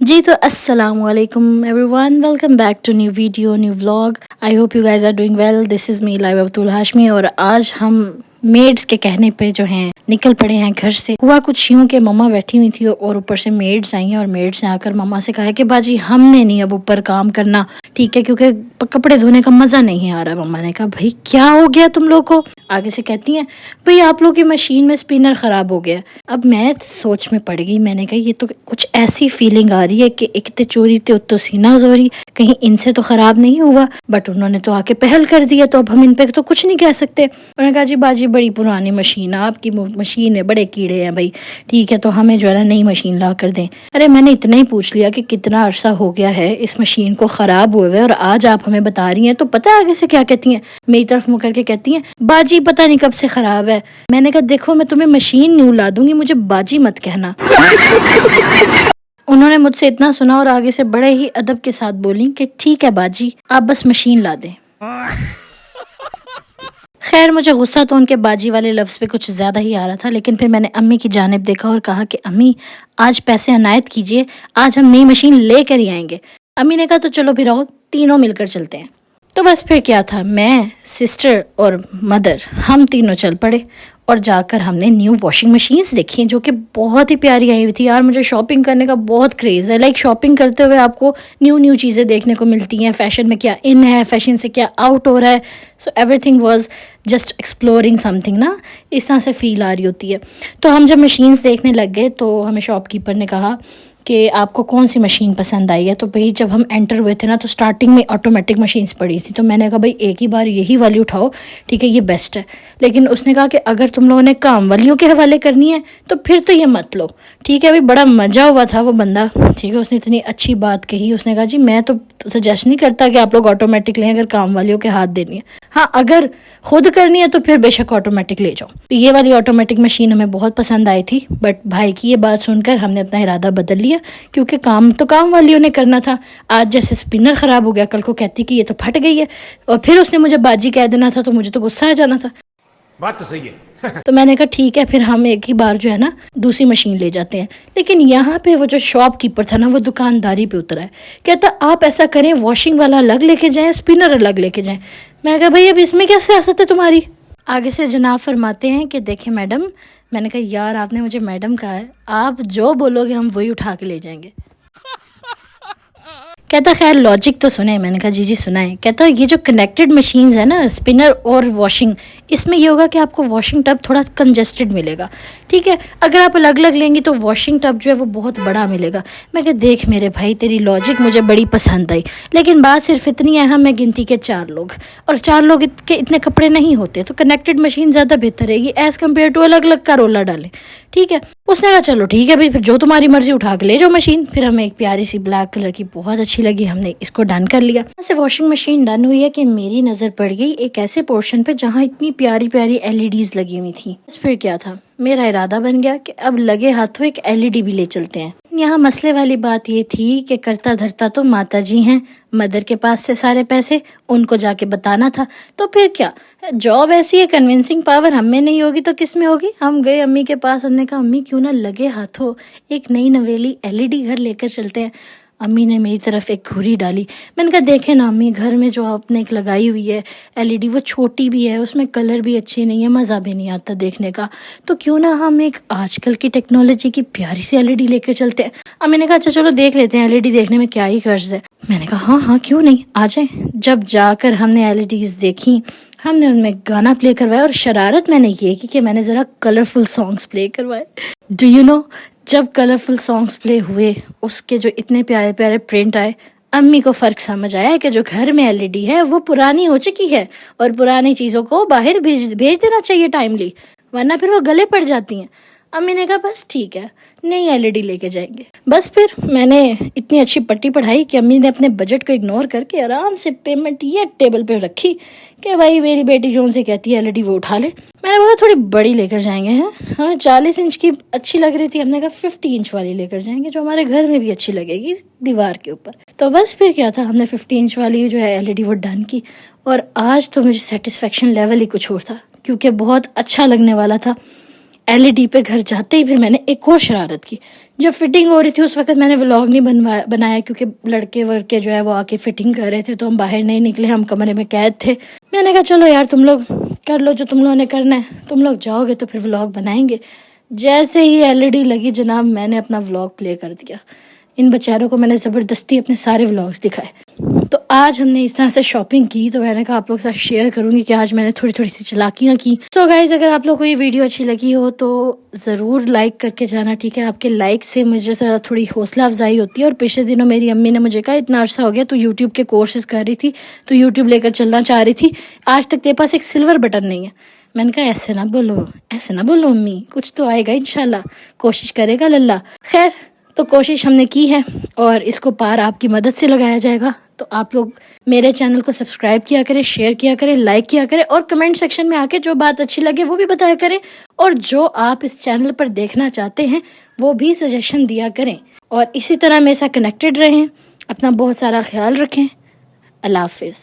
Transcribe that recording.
जी तो अस्सलामुअलैकुम everyone, welcome back to new video new vlog. I hope you guys are doing well. This is me live Abdul Hashmi और आज हम maids के कहने पे जो हैं निकल पड़े हैं घर से। हुआ कुछ यूं कि मम्मा बैठी हुई थी और ऊपर से मेड्स आई हैं और मेड्स ने आकर मम्मा से कहा है कि बाजी हमने नहीं अब ऊपर काम करना, ठीक है, क्योंकि कपड़े धोने का मज़ा नहीं आ रहा। मम्मा ने कहा भाई क्या हो गया तुम लोग को। आगे से कहती हैं भाई आप लोग की मशीन में स्पिनर ख़राब हो गया। अब मैं सोच में पड़ गई, मैंने कहा ये तो कुछ ऐसी फीलिंग आ रही है कि एक ते चोरी ते उत्तो सीना जोरी, कहीं इनसे तो ख़राब नहीं हुआ। बट उन्होंने तो आके पहल कर दिया तो अब हम इन पे तो कुछ नहीं कह सकते। उन्होंने कहा जी बाजी बड़ी पुरानी मशीन है, आपकी मशीन में बड़े कीड़े हैं भाई, ठीक है तो हमें जो है ना नई मशीन ला कर दें। अरे मैंने इतना ही पूछ लिया कि कितना अरसा हो गया है इस मशीन को ख़राब हुए हुए और आज आप हमें बता रही हैं। तो पता है आगे से क्या कहती हैं, मेरी तरफ मुँह करके कहती हैं बाजी पता नहीं कब से ख़राब है। मैंने कहा देखो मैं तुम्हें मशीन नहीं ला दूंगी, मुझे बाजी मत कहना। उन्होंने मुझसे इतना सुना और आगे से बड़े ही अदब के साथ बोली कि ठीक है बाजी आप बस मशीन ला दें। खैर मुझे गुस्सा तो उनके बाजी वाले लफ्ज़ पे कुछ ज़्यादा ही आ रहा था, लेकिन फिर मैंने अम्मी की जानिब देखा और कहा कि अम्मी आज पैसे अनायत कीजिए, आज हम नई मशीन लेकर ही आएंगे। अम्मी ने कहा तो चलो फिर आओ तीनों मिलकर चलते हैं। तो बस फिर क्या था, मैं सिस्टर और मदर हम तीनों चल पड़े और जाकर हमने न्यू वॉशिंग मशीन्स देखी जो कि बहुत ही प्यारी आई हुई थी। यार मुझे शॉपिंग करने का बहुत क्रेज़ है, लाइक शॉपिंग करते हुए आपको न्यू न्यू चीज़ें देखने को मिलती हैं, फ़ैशन में क्या इन है, फ़ैशन से क्या आउट हो रहा है। So everything was just exploring something ना, इस तरह से फ़ील आ रही होती है। तो हम जब मशीन्स देखने लग गए तो हमें शॉपकीपर ने कहा कि आपको कौन सी मशीन पसंद आई है। तो भाई जब हम एंटर हुए थे ना तो स्टार्टिंग में ऑटोमेटिक मशीन्स पड़ी थी, तो मैंने कहा भाई एक ही बार यही वाली उठाओ, ठीक है ये बेस्ट है। लेकिन उसने कहा कि अगर तुम लोगों ने काम वालियों के हवाले करनी है तो फिर तो ये मत लो, ठीक है। अभी बड़ा मज़ा हुआ था वो बंदा, ठीक है, उसने इतनी अच्छी बात कही। उसने कहा जी मैं तो सजेस्ट नहीं करता कि आप लोग ऑटोमेटिक लें अगर काम वालियों के हाथ देनी है, हाँ अगर खुद करनी है तो फिर बेशक ऑटोमेटिक ले जाओ। तो ये वाली ऑटोमेटिक मशीन हमें बहुत पसंद आई थी, बट भाई की ये बात सुनकर हमने अपना इरादा बदल लिया, क्योंकि काम तो काम वालियों ने करना था। आज जैसे स्पिनर ख़राब हो गया, कल को कहती कि ये तो फट गई है और फिर उसने मुझे बाजी कह देना था तो मुझे तो गुस्सा आ जाना था। बात तो सही है। तो मैंने कहा ठीक है फिर हम एक ही बार जो है ना दूसरी मशीन ले जाते हैं। लेकिन यहाँ पे वो जो शॉपकीपर था ना वो दुकानदारी पे उतरा है, कहता आप ऐसा करें वॉशिंग वाला अलग लेके जाएं, स्पिनर अलग लेके जाएं। मैं कहा भाई अब इसमें क्या सियासत है तुम्हारी। आगे से जनाब फरमाते हैं कि देखें मैडम, मैंने कहा यार आपने मुझे मैडम कहा है, आप जो बोलोगे हम वही उठा के ले जाएंगे। कहता खैर लॉजिक तो सुने। मैंने कहा जी जी सुनाए। कहता ये जो कनेक्टेड मशीन्स है ना स्पिनर और वॉशिंग, इसमें ये होगा कि आपको वॉशिंग टब थोड़ा कंजेस्टेड मिलेगा, ठीक है। अगर आप अलग अलग लेंगी तो वॉशिंग टब जो है वो बहुत बड़ा मिलेगा। मैं कहा देख मेरे भाई तेरी लॉजिक मुझे बड़ी पसंद आई, लेकिन बात सिर्फ इतनी है हम मैं गिनती के 4 लोग और 4 लोग के इतने कपड़े नहीं होते, तो कनेक्टेड मशीन ज़्यादा बेहतर रहेगी एज़ कम्पेयर टू अलग अलग का रोला डालें, ठीक है। उसने कहा चलो ठीक है भाई फिर जो तुम्हारी मर्जी उठा के ले जाओ मशीन। फिर हमें एक प्यारी सी ब्लैक कलर की बहुत अच्छी लगी, हमने इसको डन कर लिया। ऐसे वॉशिंग मशीन डन हुई है कि मेरी नज़र पड़ गई एक ऐसे पोर्शन पे जहाँ इतनी प्यारी प्यारी एलईडीज लगी हुई थी। बस फिर क्या था, मेरा इरादा बन गया कि अब लगे हाथों एक एलईडी भी ले चलते हैं। यहाँ मसले वाली बात ये थी कि करता धरता तो माता जी हैं, मदर के पास से सारे पैसे उनको जाके बताना था। तो फिर क्या, जॉब ऐसी है, कन्विंसिंग पावर हम में नहीं होगी तो किस में होगी। हम गए अम्मी के पास, हमने कहा अम्मी क्यों ना लगे हाथों एक नई नवेली एलईडी घर लेकर चलते हैं। अम्मी ने मेरी तरफ एक घुरी डाली। मैंने कहा देखें ना अम्मी, घर में जो आपने एक लगाई हुई है एलईडी वो छोटी भी है, उसमें कलर भी अच्छे नहीं है, मज़ा भी नहीं आता देखने का, तो क्यों ना हम एक आजकल की टेक्नोलॉजी की प्यारी सी एलईडी लेकर चलते हैं। अम्मी ने कहा अच्छा चलो देख लेते हैं, एलईडी देखने में क्या ही कर्ज है। मैंने कहा हाँ हाँ क्यों नहीं, आ जाए। जब जाकर हमने एलईडीज़ देखी, हमने उनमें गाना प्ले करवाया और शरारत मैंने ये की कि मैंने ज़रा कलरफुल सॉन्ग्स प्ले करवाए। डू यू नो, जब कलरफुल सॉन्ग्स प्ले हुए उसके जो इतने प्यारे प्यारे प्रिंट आए, अम्मी को फ़र्क समझ आया कि जो घर में एलईडी है वो पुरानी हो चुकी है और पुरानी चीज़ों को बाहर भेज देना चाहिए टाइमली, वरना फिर वो गले पड़ जाती हैं। अम्मी ने कहा बस ठीक है नई एलईडी लेके जाएंगे। बस फिर मैंने इतनी अच्छी पट्टी पढ़ाई कि अम्मी ने अपने बजट को इग्नोर करके आराम से पेमेंट ये टेबल पे रखी कि भाई मेरी बेटी जो उनसे कहती है एलईडी वो उठा ले। मैंने बोला थोड़ी बड़ी लेकर जाएंगे हैं, हमें 40 इंच की अच्छी लग रही थी, हमने कहा 50 इंच वाली लेकर जाएंगे जो हमारे घर में भी अच्छी लगेगी दीवार के ऊपर। तो बस फिर क्या था, हमने 50 इंच वाली जो है एलईडी वो डन की और आज तो मुझे सेटिस्फेक्शन लेवल ही कुछ और था, क्योंकि बहुत अच्छा लगने वाला था। LED पे घर जाते ही फिर मैंने एक और शरारत की। जब फिटिंग हो रही थी उस वक्त मैंने व्लॉग नहीं बनाया क्योंकि लड़के वड़के जो है वो आके फिटिंग कर रहे थे, तो हम बाहर नहीं निकले, हम कमरे में कैद थे। मैंने कहा चलो यार तुम लोग कर लो जो तुम लोगों ने करना है, तुम लोग जाओगे तो फिर व्लॉग बनाएंगे। जैसे ही LED लगी जनाब, मैंने अपना व्लॉग प्ले कर दिया। इन बेचारों को मैंने ज़बरदस्ती अपने सारे व्लॉग्स दिखाए। तो आज हमने इस तरह से शॉपिंग की, तो मैंने कहा आप लोगों के साथ शेयर करूंगी कि आज मैंने थोड़ी थोड़ी सी चालाकियाँ की। सो गाइज, अगर आप लोग को ये वीडियो अच्छी लगी हो तो ज़रूर लाइक करके जाना, ठीक है। आपके लाइक से मुझे ज़रा थोड़ी हौसला अफजाई होती है। और पिछले दिनों मेरी अम्मी ने मुझे कहा इतना अरसा हो गया तो यूट्यूब के कोर्सेज कर रही थी, तो यूट्यूब लेकर चलना चाह रही थी, आज तक तेरे पास एक सिल्वर बटन नहीं है। मैंने कहा ऐसे ना बोलो, ऐसे ना बोलो अम्मी, कुछ तो आएगा इंशाल्लाह, कोशिश करेगा लल्ला। खैर, तो कोशिश हमने की है और इसको पार आपकी मदद से लगाया जाएगा। तो आप लोग मेरे चैनल को सब्सक्राइब किया करें, शेयर किया करें, लाइक किया करें और कमेंट सेक्शन में आके जो बात अच्छी लगे वो भी बताया करें। और जो आप इस चैनल पर देखना चाहते हैं वो भी सजेशन दिया करें। और इसी तरह मेरे साथ कनेक्टेड रहें। अपना बहुत सारा ख्याल रखें। अल्लाह हाफिज़।